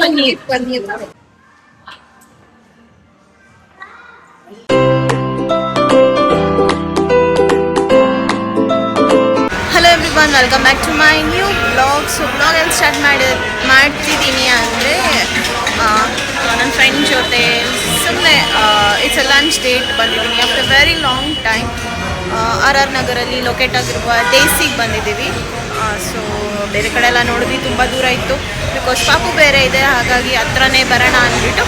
Paneer. Hello everyone, welcome back to my new blog. So blog ಎಲ್ಲ start ಮಾಡ್ತಿದ್ದೀನಿ ಅಂದರೆ ನನ್ನ ಫ್ರೆಂಡ್ ಜೊತೆ ಸುಮ್ಮನೆ ಇಟ್ಸ್ ಅ ಲಂಚ್ ಡೇಟ್ ಬಂದಿದ್ದೀನಿ. After very long time RR ನಗರಲ್ಲಿ ಲೊಕೇಟ್ ಆಗಿರುವ ಡೇಸಿಗೆ ಬಂದಿದ್ದೀವಿ. ಸೊ ಬೇರೆ ಕಡೆ ಎಲ್ಲ ನೋಡಿದ್ವಿ, ತುಂಬ ದೂರ ಇತ್ತು. ಬಿಕಾಸ್ ಪಾಪು ಬೇರೆ ಇದೆ, ಹಾಗಾಗಿ ಹತ್ರನೇ ಬರೋಣ ಅಂದ್ಬಿಟ್ಟು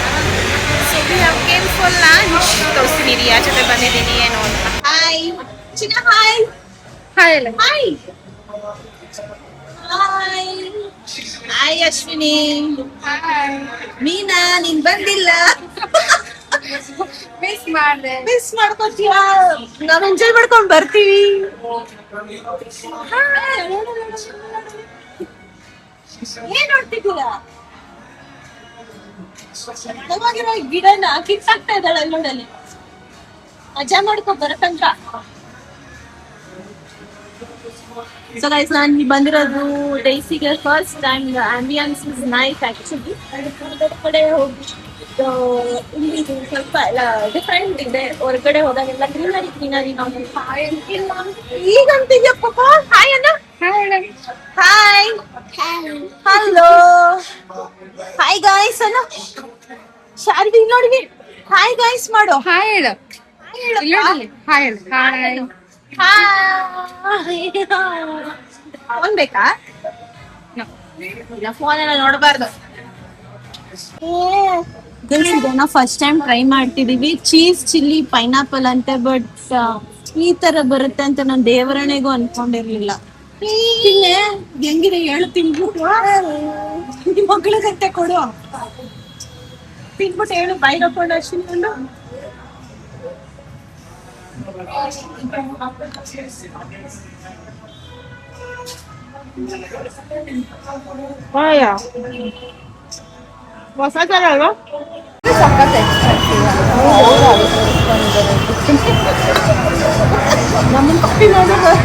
so we have came for lunch. ತೋರಿಸ್ತೀನಿ ಯಾರ ಜೊತೆ ಬಂದಿದ್ದೀನಿ ಏನು ಅಂತ. ಹಾಯ್ ಚಿನ್ನ. Hi hi hi hi hi Ashwini. Hi Meena, ನೀನ್ ಬಂದಿಲ್ಲ. ಮಿಸ್ ಮಾಡ್ಕೊತೀಯಾ? ನಾವ್ ಎಂಜಾಯ್ ಮಾಡ್ಕೊಂಡ್ ಬರ್ತೀವಿ. ಏನ್ ನೋಡ್ತಿದ್ದೀರಾ? ನವಾಗಿರೋ ಗಿಡನ ಕಿತ್ತಾಕ್ತಾ ಇದ್ದಾಳೆ ನೋಡಲ್ಲಿ. ಮಜಾ ಮಾಡ್ಕೊಂಡ್ ಬರಕಂತ. ಸೊ ಗೈಸ್, ನಾನು ಬಂದಿರೋದು ಡೈಸಿಗೆ first time. Ambience is nice actually. ಕಡೆ ಹೋಗಿ ಇಲ್ಲಿ ಸ್ವಲ್ಪ ಎಲ್ಲ ಡಿಫ್ರೆಂಟ್ ಇದೆ. ಹೊರಗಡೆ ಹೋದಾಗೆಲ್ಲ ಗ್ರೀನರಿ ಈಗಂತಿದ್ಯಾ ಪಾಪ? ಹಾಯ್ ಅಣ್ಣ. ಹಾಯ್ ಹಲೋ ಹಾಯ್ ಗಾಯ್ಸ್ ಅಣ್ಣ. ಶಾರ್ವಿ ನೋಡಿ, ಹಾಯ್ ಗಾಯ್ಸ್ ಮಾಡು. ಹಾಯ್ ಹೇಳು. ಫೋನ್ ಬೇಕಾ? ಫೋನ್ ಎಲ್ಲ ನೋಡಬಾರ್ದು. ಇದನ್ನ ಫಸ್ಟ್ ಟೈಮ್ ಟ್ರೈ ಮಾಡ್ತಿದೀವಿ. ಚೀಸ್ ಚಿಲ್ಲಿ ಪೈನಾಪಲ್ ಅಂತೆ, ಬಟ್ ಈ ತರ ಬರುತ್ತೆ ಅಂತ ನಾನು ದೇವರಣೆಗೂ ಅನ್ಕೊಂಡಿರ್ಲಿಲ್ಲ. ಹೆಂಗಿದೆ ಹೇಳು, ತಿನ್ಬಿಟ್ಟು ಮಕ್ಕಳಿಗಂತೆ ಕೊಡು. ತಿನ್ಬಿಟ್ಟು ಹೇಳು, ಬಾಯಿ ಹಾಕೊಂಡು ಅಶ್ವಿನಿ. ಹೊಸ ತರ ಅಲ್ವಾ? ನಮ್ಮನ್ನ ಪಕ್ಕಿ ನೋಡಿದ್ರೆ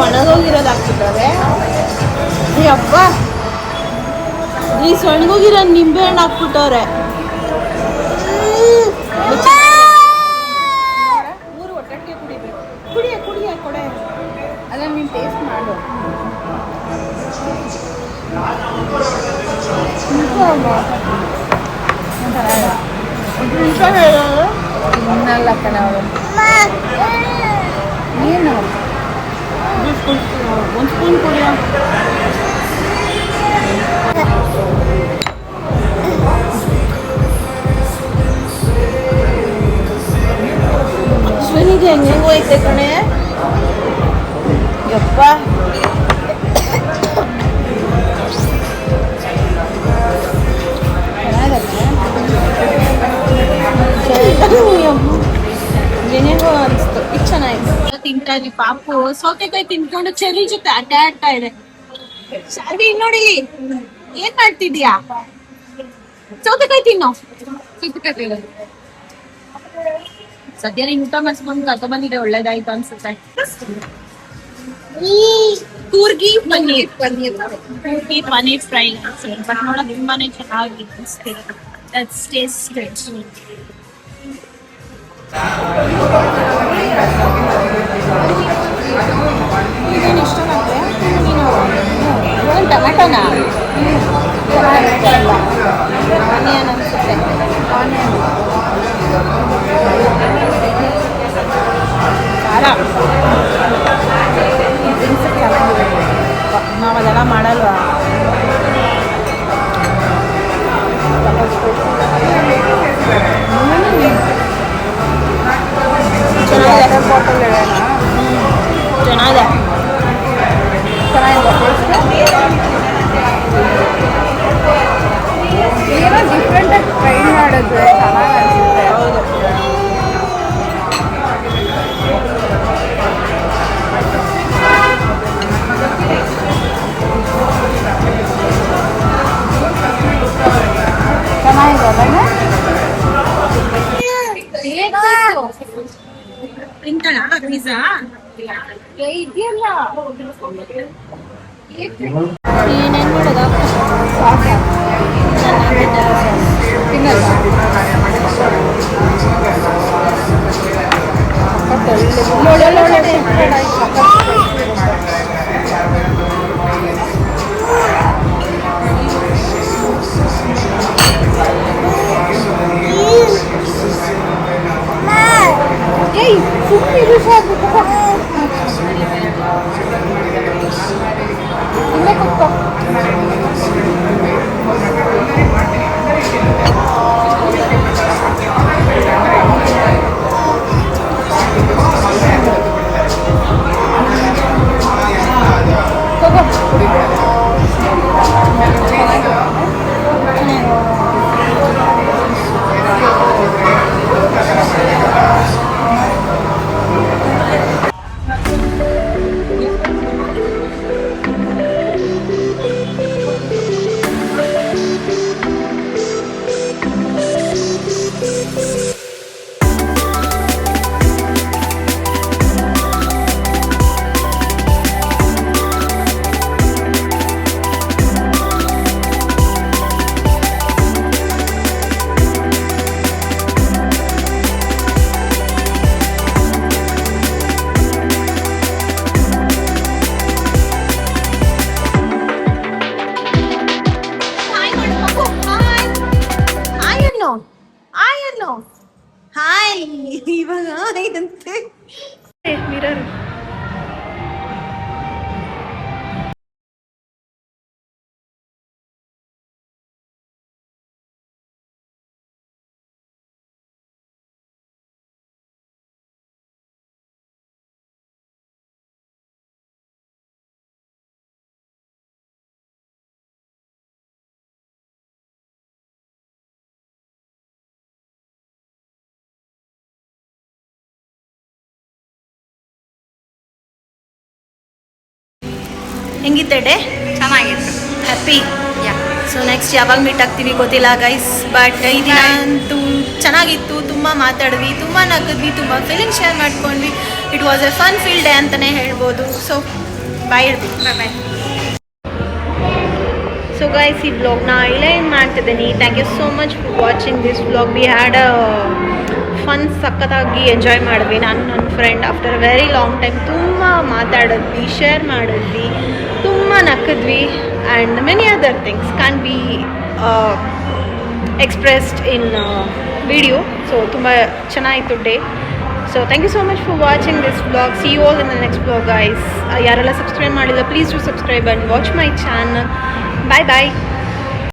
ಒಣಗೋಗಿರೋದು ಹಾಕ್ತಿದ್ದಾರೆ. ಅಪ್ಪ, ಈ ಸೊಣಗೋಗಿರೋ ನಿಂಬೆ ಹಣ್ಣು ಹಾಕ್ಬಿಟ್ಟವ್ರೆ. ಮೂರು ಒಟ್ಟಕ್ಕೆ ಕುಡಿಬೇಕು. ಕುಡಿಯ ಕೊಡೆ. ಅದನ್ನ ನೀನು ಟೇಸ್ಟ್ ಮಾಡು. ಇನ್ನಲ್ಲ ಕಣ ಅವರು. ಏನು ಒಂದು ಸ್ಪೂನ್ ಕುಡಿಯ. ಅಶ್ವಿನಿಗೆ ಹೆಂಗೆ ಹೋಯ್ತೆ ಕಣೆ ಯಪ್ಪ. ಏನೇನೋ ಅನಿಸ್ತು. ಇದು ಚೆನ್ನಾಗಿತ್ತು. ತಿಂತಾ ಇದ್ವಿ. ಪಾಪು ಸೌತೆಕಾಯಿ ತಿನ್ಕೊಂಡು ಚೆರಿ ಜೊತೆ ಆಡ್ತಾ ಇದೆ. ಶಾರ್ವಿ ನೋಡಿ, ಏನ್ ಮಾಡ್ತಿದ್ಯಾ? ಸೌತೆಕಾಯಿ ತಿನ್ನೋ. ಸದ್ಯ ನೀನ್ ಊಟ ಮಾಡಿಸ್ಕೊಂಡು ಕರ್ಕೊ ಬಂದಿದೆ, ಒಳ್ಳೇದಾಯ್ತು ಅನ್ಸುತ್ತೆ. ಕೂರ್ಗಿ ಪನ್ನೀರ್ ಫ್ರೈ ಬಟ್ ನೋಡೋಕೆ ತುಂಬಾನೇ ಚೆನ್ನಾಗಿ ಅನಿಸ್ತಿದೆ. That's tasted. ಏನು ಇಷ್ಟ ಆಗುತ್ತೆ? ನೀನು ಟೊಮೆಟೊನಾ? ಆನಿಯನ್ ಅನಿಸುತ್ತೆ. ಖಾರ ನಾವದೆಲ್ಲ ಮಾಡಲ್ವಾ? ಚೆನ್ನಾಗಿದೆ. ಏನೋ ಡಿಫ್ರೆಂಟ್ ಇದೆಯಲ್ಲ ಏನೇನು ಮಾಡೋದ ಏಯ್ ಸುಮ್ಮನೆ ಸಾಕು ಇಲ್ಲೇ ಕೂತ್ಕೋ ಹಾಯ್ ಇವಾಗ ಅಂತೆ ಮಿರರ್ ಹೆಂಗಿತ್ತೆ ಡೇ ಚೆನ್ನಾಗಿತ್ತು ಹ್ಯಾಪಿ ಸೊ ನೆಕ್ಸ್ಟ್ ಯಾವಾಗ ಮೀಟ್ ಆಗ್ತೀವಿ ಗೊತ್ತಿಲ್ಲ ಗೈಸ್ ಬಟ್ ಈ ದಿನ ಅಂತೂ ಚೆನ್ನಾಗಿತ್ತು ತುಂಬ ಮಾತಾಡಿದ್ವಿ ತುಂಬ ನಗಿದ್ವಿ ತುಂಬ ಫೀಲಿಂಗ್ ಶೇರ್ ಮಾಡ್ಕೊಂಡ್ವಿ it was A fun feel day ಅಂತಲೇ ಹೇಳ್ಬೋದು ಸೊ ಬಾಯ್ ಇರ್ತೀವಿ ಬಾಯ್ ಸೊ ಗೈಸ್ ಈ ವ್ಲಾಗ್ನ ಇಲ್ಲೇ ಏನು ಮಾಡ್ತಿದ್ದೀನಿ thank you so much for watching this vlog we had a fun ಸಖತ್ತಾಗಿ ಎಂಜಾಯ್ ಮಾಡಿದ್ವಿ ನಾನು ನನ್ನ friend after a very long time ತುಂಬ ಮಾತಾಡಿದ್ವಿ ಶೇರ್ ಮಾಡಿದ್ವಿ ತುಂಬ ನಕ್ಕಿದ್ವಿ and many other things can be expressed in video so ತುಂಬ ಚೆನ್ನಾಗಿತ್ತು day so thank you so much for watching this vlog see you all in the next vlog guys ಯಾರೆಲ್ಲ subscribe ಮಾಡಿಲ್ಲ please to subscribe and watch my channel bye bye